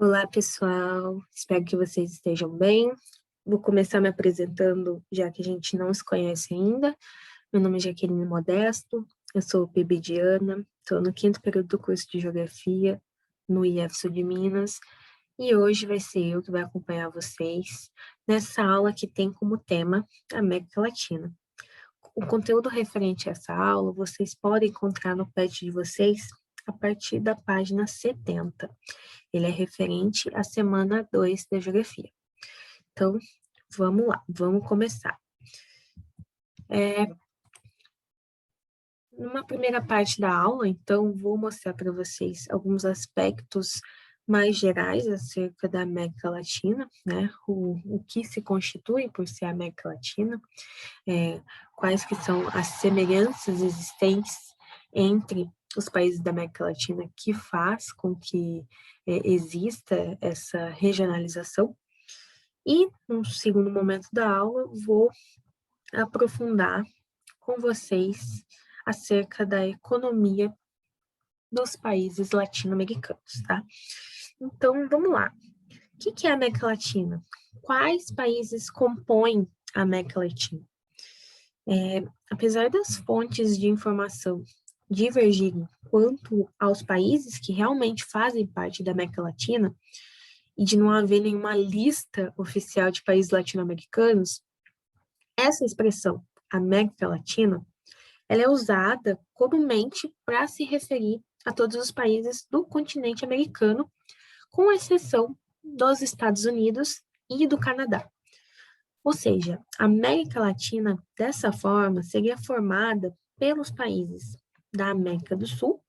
Olá, pessoal. Espero que vocês estejam bem. Vou começar me apresentando, já que a gente não se conhece ainda. Meu nome é Jaqueline Modesto, eu sou PIBidiana, estou no 5º período do curso de Geografia no IF Sul de Minas, e hoje vai ser eu que vai acompanhar vocês nessa aula que tem como tema a América Latina. O conteúdo referente a essa aula vocês podem encontrar no PET de vocês a partir da página 70. Ele é referente à semana 2 da Geografia. Então, vamos lá, vamos começar. Numa primeira parte da aula, então, vou mostrar para vocês alguns aspectos mais gerais acerca da América Latina, né? O que se constitui por ser a América Latina, quais que são as semelhanças existentes entre os países da América Latina que faz com que exista essa regionalização. E, no segundo momento da aula, vou aprofundar com vocês acerca da economia dos países latino-americanos, tá? Então, vamos lá. O que é a América Latina? Quais países compõem a América Latina? Apesar das fontes de informação divergirem quanto aos países que realmente fazem parte da América Latina, e de não haver nenhuma lista oficial de países latino-americanos, essa expressão, América Latina, ela é usada comumente para se referir a todos os países do continente americano, com exceção dos Estados Unidos e do Canadá. Ou seja, a América Latina, dessa forma, seria formada pelos países da América do Sul,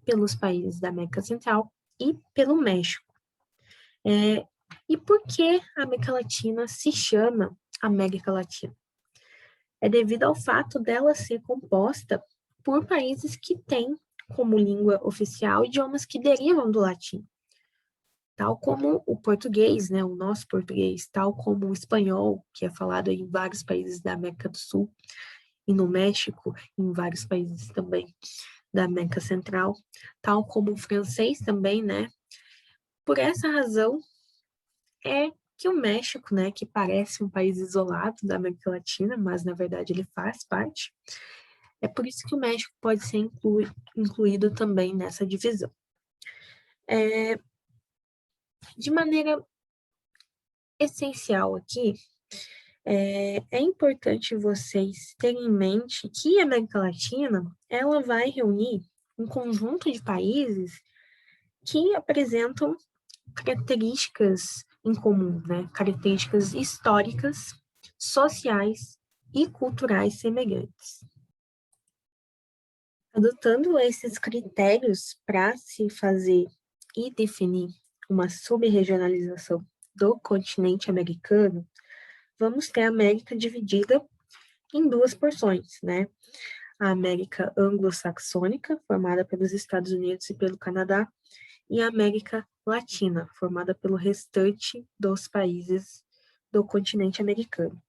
pelos países da América Central e pelo México. E por que a América Latina se chama América Latina? É devido ao fato dela ser composta por países que têm como língua oficial idiomas que derivam do latim, tal como o português, né, o nosso português, tal como o espanhol, que é falado em vários países da América do Sul, e no México, em vários países também da América Central, tal como o francês também, né? Por essa razão é que o México, né, que parece um país isolado da América Latina, mas na verdade ele faz parte, é por isso que o México pode ser incluído também nessa divisão. De maneira essencial aqui, é importante vocês terem em mente que a América Latina, ela vai reunir um conjunto de países que apresentam características em comum, né? Características históricas, sociais e culturais semelhantes. Adotando esses critérios para se fazer e definir uma subregionalização do continente americano, vamos ter a América dividida em duas porções, né? A América anglo-saxônica, formada pelos Estados Unidos e pelo Canadá, e a América Latina, formada pelo restante dos países do continente americano.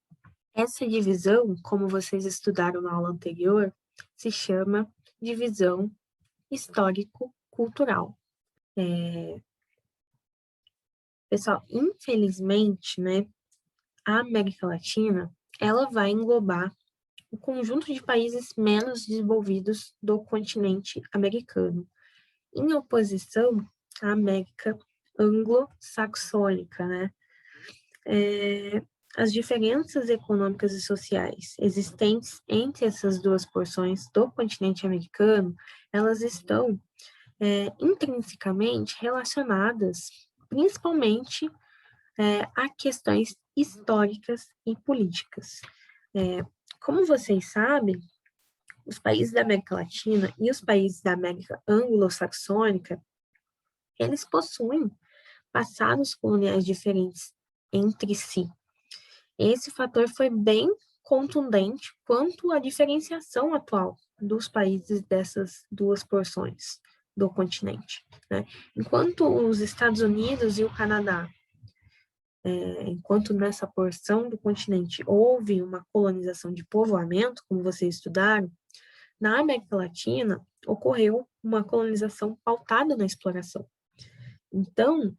Essa divisão, como vocês estudaram na aula anterior, se chama divisão histórico-cultural. Pessoal, infelizmente, né, a América Latina, ela vai englobar o conjunto de países menos desenvolvidos do continente americano, em oposição à América anglo-saxônica, né? As diferenças econômicas e sociais existentes entre essas duas porções do continente americano, elas estão intrinsecamente relacionadas, principalmente a questões históricas e políticas. Como vocês sabem, os países da América Latina e os países da América anglo-saxônica, eles possuem passados coloniais diferentes entre si. Esse fator foi bem contundente quanto à diferenciação atual dos países dessas duas porções do continente, né? Enquanto os Estados Unidos e o Canadá, enquanto nessa porção do continente houve uma colonização de povoamento, como vocês estudaram, na América Latina ocorreu uma colonização pautada na exploração. Então,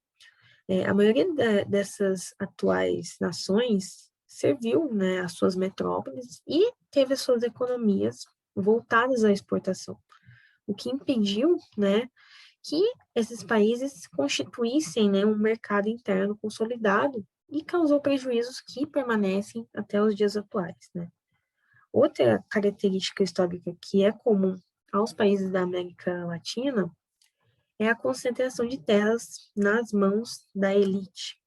a maioria dessas atuais nações serviu, né, as suas metrópoles e teve as suas economias voltadas à exportação, o que impediu, né, que esses países constituíssem, né, um mercado interno consolidado e causou prejuízos que permanecem até os dias atuais, né. Outra característica histórica que é comum aos países da América Latina é a concentração de terras nas mãos da elite.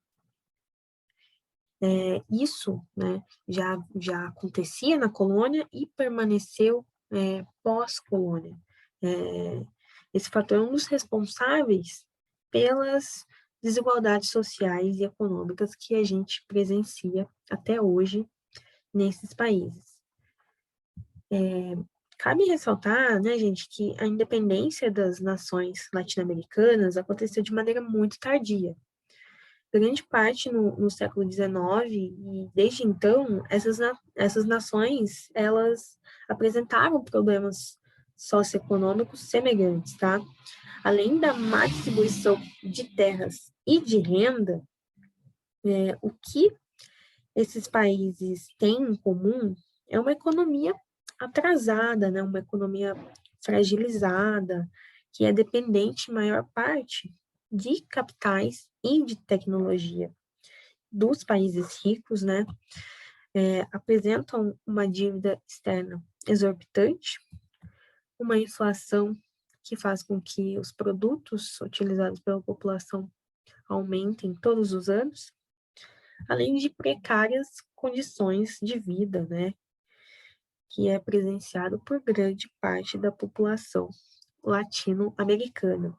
Isso, né, já acontecia na colônia e permaneceu pós-colônia. Esse fator é um dos responsáveis pelas desigualdades sociais e econômicas que a gente presencia até hoje nesses países. Cabe ressaltar, né, gente, que a independência das nações latino-americanas aconteceu de maneira muito tardia. Grande parte no século XIX, e desde então, essas nações, elas apresentaram problemas socioeconômicos semelhantes, tá? Além da má distribuição de terras e de renda, o que esses países têm em comum é uma economia atrasada, né? Uma economia fragilizada, que é dependente, em maior parte, de capitais e de tecnologia. Dos países ricos, né? Apresentam uma dívida externa exorbitante, uma inflação que faz com que os produtos utilizados pela população aumentem todos os anos, além de precárias condições de vida, né, que é presenciado por grande parte da população latino-americana.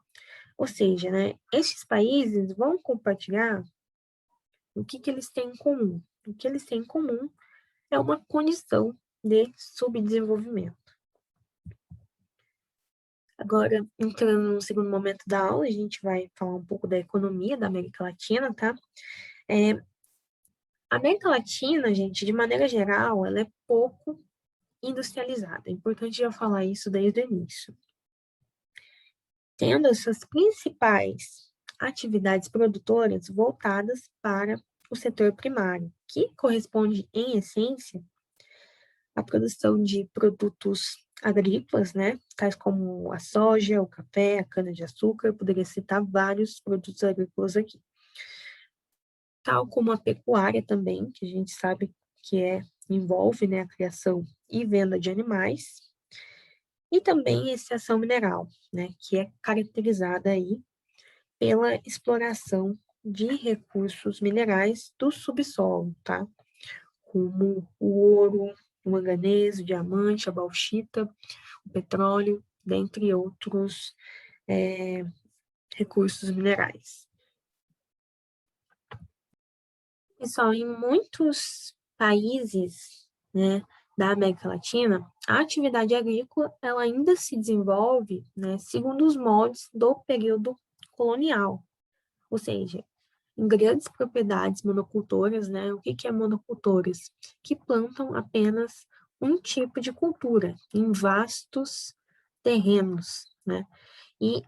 Ou seja, né, estes países vão compartilhar o que eles têm em comum. O que eles têm em comum é uma condição de subdesenvolvimento. Agora, entrando no segundo momento da aula, a gente vai falar um pouco da economia da América Latina, tá? A América Latina, gente, de maneira geral, ela é pouco industrializada. É importante já falar isso desde o início. Tendo essas principais atividades produtoras voltadas para o setor primário, que corresponde, em essência, à produção de produtos agrícolas, né, tais como a soja, o café, a cana-de-açúcar, eu poderia citar vários produtos agrícolas aqui. Tal como a pecuária também, que a gente sabe que envolve, né, a criação e venda de animais, e também a extração mineral, né, que é caracterizada aí pela exploração de recursos minerais do subsolo, tá? Como o ouro, o manganês, o diamante, a bauxita, o petróleo, dentre outros recursos minerais. Pessoal, em muitos países, né, da América Latina, a atividade agrícola ela ainda se desenvolve, né, segundo os moldes do período colonial, ou seja, em grandes propriedades monocultoras, né, o que é monocultoras? Que plantam apenas um tipo de cultura em vastos terrenos, né? E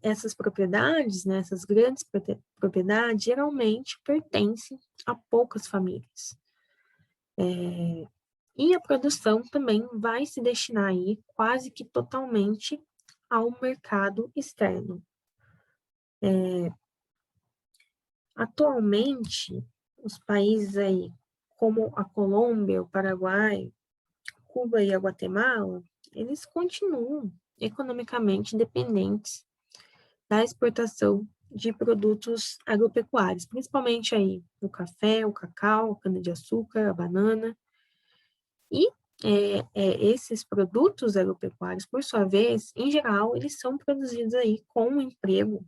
essas propriedades, né, essas grandes propriedades, geralmente pertencem a poucas famílias. E a produção também vai se destinar aí quase que totalmente ao mercado externo. Atualmente, os países aí, como a Colômbia, o Paraguai, Cuba e a Guatemala, eles continuam economicamente dependentes da exportação de produtos agropecuários, principalmente aí o café, o cacau, a cana-de-açúcar, a banana. E esses produtos agropecuários, por sua vez, em geral, eles são produzidos aí com o emprego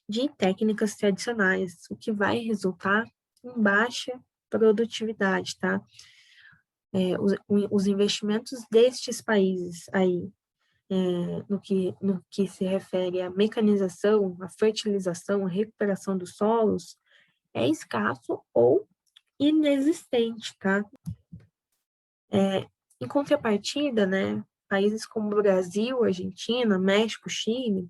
de técnicas tradicionais, o que vai resultar em baixa produtividade, tá? Os investimentos destes países aí, no que se refere à mecanização, à fertilização, à recuperação dos solos, é escasso ou inexistente, tá? Em contrapartida, né, países como Brasil, Argentina, México, Chile,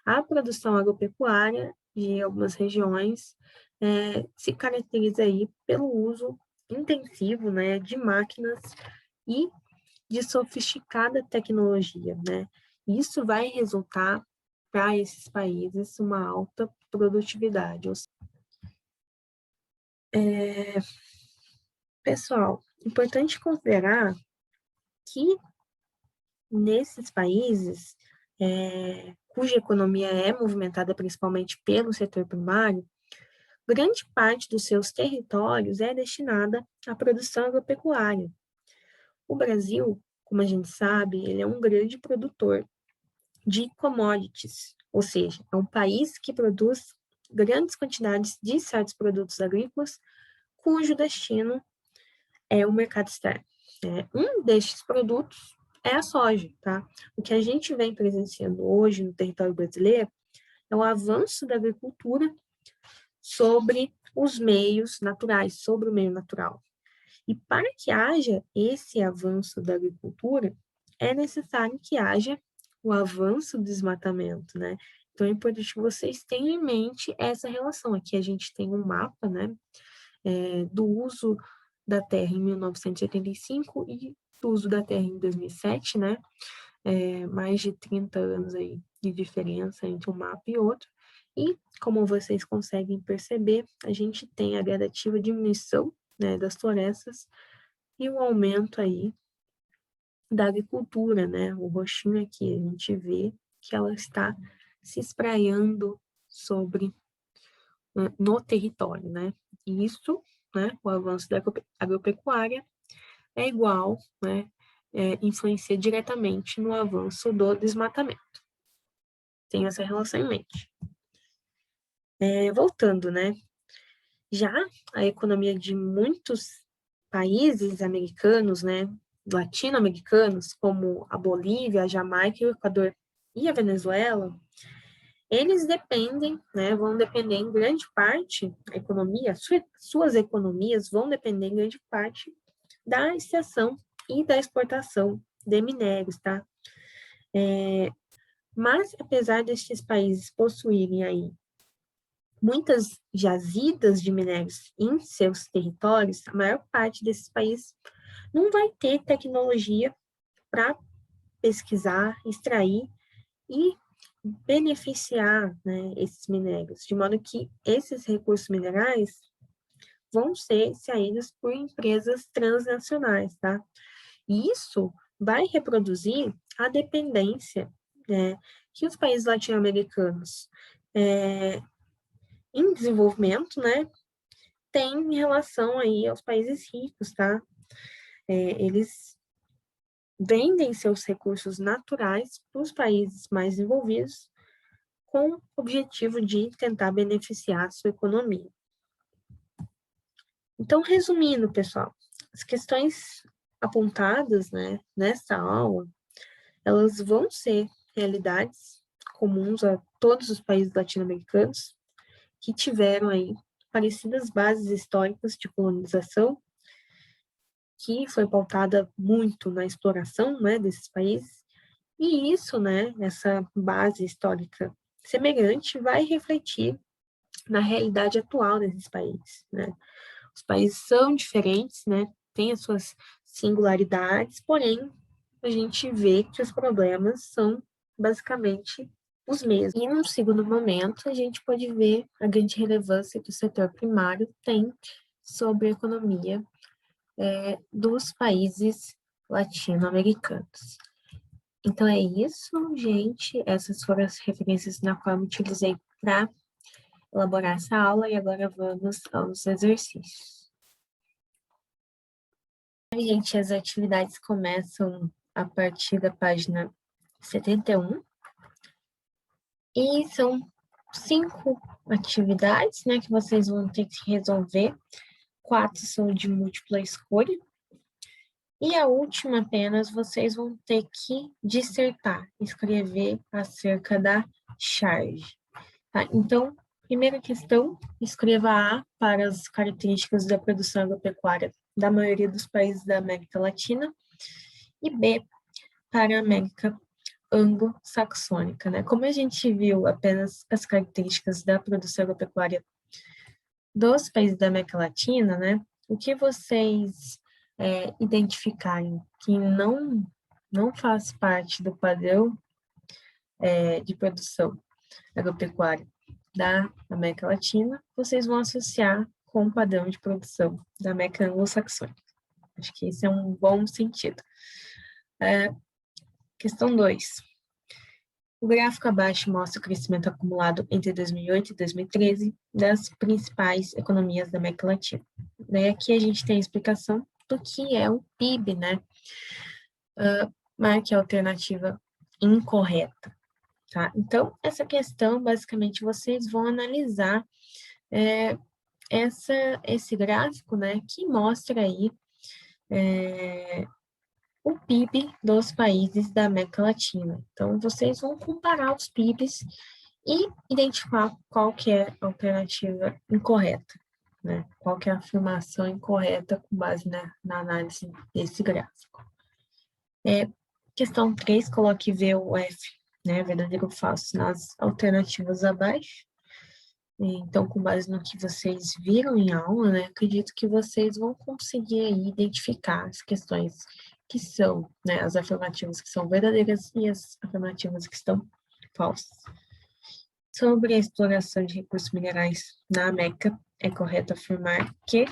a produção agropecuária de algumas regiões se caracteriza aí pelo uso intensivo, né, de máquinas e de sofisticada tecnologia, né? Isso vai resultar para esses países uma alta produtividade. Pessoal, importante considerar que nesses países, cuja economia é movimentada principalmente pelo setor primário, grande parte dos seus territórios é destinada à produção agropecuária. O Brasil, como a gente sabe, ele é um grande produtor de commodities, ou seja, é um país que produz grandes quantidades de certos produtos agrícolas, cujo destino é o mercado externo. Um destes produtos é a soja, tá? O que a gente vem presenciando hoje no território brasileiro é o avanço da agricultura sobre os meios naturais, sobre o meio natural. E para que haja esse avanço da agricultura, é necessário que haja o avanço do desmatamento, né? Então é importante que vocês tenham em mente essa relação. Aqui a gente tem um mapa, né, do uso da terra em 1985 e do uso da terra em 2007, né? Mais de 30 anos aí de diferença entre um mapa e outro. E, como vocês conseguem perceber, a gente tem a gradativa diminuição, né, das florestas e o aumento aí da agricultura, né? O roxinho aqui, a gente vê que ela está se espraiando sobre no território, né? E isso, né, o avanço da agropecuária é igual, né, influencia diretamente no avanço do desmatamento. Tenho essa relação em mente. Voltando, né? Já a economia de muitos países americanos, né, latino-americanos, como a Bolívia, a Jamaica, o Equador e a Venezuela, eles dependem, né, vão depender em grande parte, a economia, suas economias vão depender em grande parte da extração e da exportação de minérios, tá? Mas, apesar destes países possuírem aí muitas jazidas de minérios em seus territórios, a maior parte desses países não vai ter tecnologia para pesquisar, extrair e beneficiar, né, esses minérios, de modo que esses recursos minerais vão ser extraídos por empresas transnacionais, tá? E isso vai reproduzir a dependência, né, que os países latino-americanos em desenvolvimento, né, têm em relação aí aos países ricos, tá? Eles vendem seus recursos naturais para os países mais desenvolvidos com o objetivo de tentar beneficiar a sua economia. Então, resumindo, pessoal, as questões apontadas, né, nessa aula, elas vão ser realidades comuns a todos os países latino-americanos que tiveram aí parecidas bases históricas de colonização, que foi pautada muito na exploração, né, desses países, e isso, né, essa base histórica semelhante vai refletir na realidade atual desses países, né? Os países são diferentes, né? Têm as suas singularidades, porém, a gente vê que os problemas são basicamente os mesmos. E, num segundo momento, a gente pode ver a grande relevância que o setor primário tem sobre a economia dos países latino-americanos. Então, é isso, gente. Essas foram as referências na qual eu utilizei para elaborar essa aula, e agora vamos aos exercícios. Gente, as atividades começam a partir da página 71 e são 5 atividades, né, que vocês vão ter que resolver. 4 são de múltipla escolha e a última apenas vocês vão ter que dissertar, escrever acerca da charge. Tá? Então, primeira questão, escreva A para as características da produção agropecuária da maioria dos países da América Latina e B para a América anglo-saxônica, né? Como a gente viu apenas as características da produção agropecuária dos países da América Latina, né? O que vocês identificarem que não faz parte do padrão de produção agropecuária da América Latina, vocês vão associar com o padrão de produção da América Anglo-Saxônica. Acho que esse é um bom sentido. Questão 2. O gráfico abaixo mostra o crescimento acumulado entre 2008 e 2013 das principais economias da América Latina. Daí aqui a gente tem a explicação do que é o PIB, né? Marque a alternativa incorreta, tá? Então, essa questão, basicamente, vocês vão analisar esse gráfico, né, que mostra aí o PIB dos países da América Latina. Então, vocês vão comparar os PIBs e identificar qual que é a alternativa incorreta, né? Qual que é a afirmação incorreta com base na análise desse gráfico. Questão 3, coloque V ou F, né? Verdadeiro ou falso, nas alternativas abaixo. Então, com base no que vocês viram em aula, né, acredito que vocês vão conseguir aí identificar as questões que são, né, as afirmativas que são verdadeiras e as afirmativas que estão falsas. Sobre a exploração de recursos minerais na América, é correto afirmar que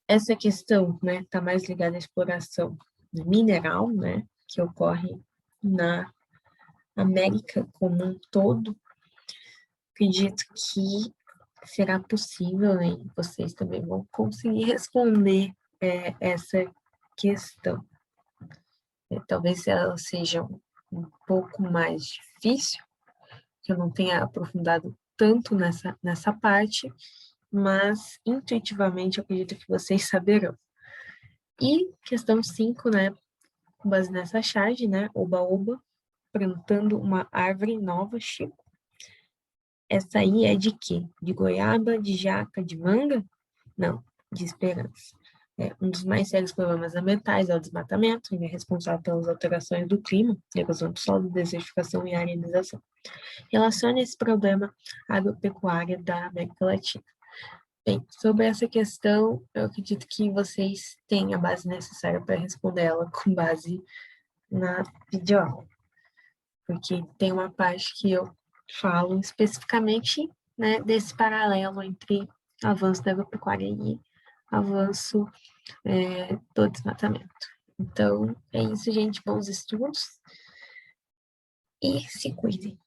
essa questão, né, está mais ligada à exploração mineral, né, que ocorre na América como um todo. Acredito que será possível, né? Vocês também vão conseguir responder essa questão. Talvez ela seja um pouco mais difícil, que eu não tenha aprofundado tanto nessa parte, mas intuitivamente eu acredito que vocês saberão. E questão 5, né? Com base nessa charge, né? Oba-oba, plantando uma árvore nova, Chico. Essa aí é de quê? De goiaba, de jaca, de manga? Não, de esperança. Um dos mais sérios problemas ambientais é o desmatamento, ele é responsável pelas alterações do clima, erosão do solo, desertificação e arenização. Relacione esse problema à agropecuária da América Latina. Bem, sobre essa questão, eu acredito que vocês têm a base necessária para responder ela com base na videoaula, porque tem uma parte que eu falo especificamente, né, desse paralelo entre avanço da agropecuária e avanço do desmatamento. Então, é isso, gente. Bons estudos e se cuidem.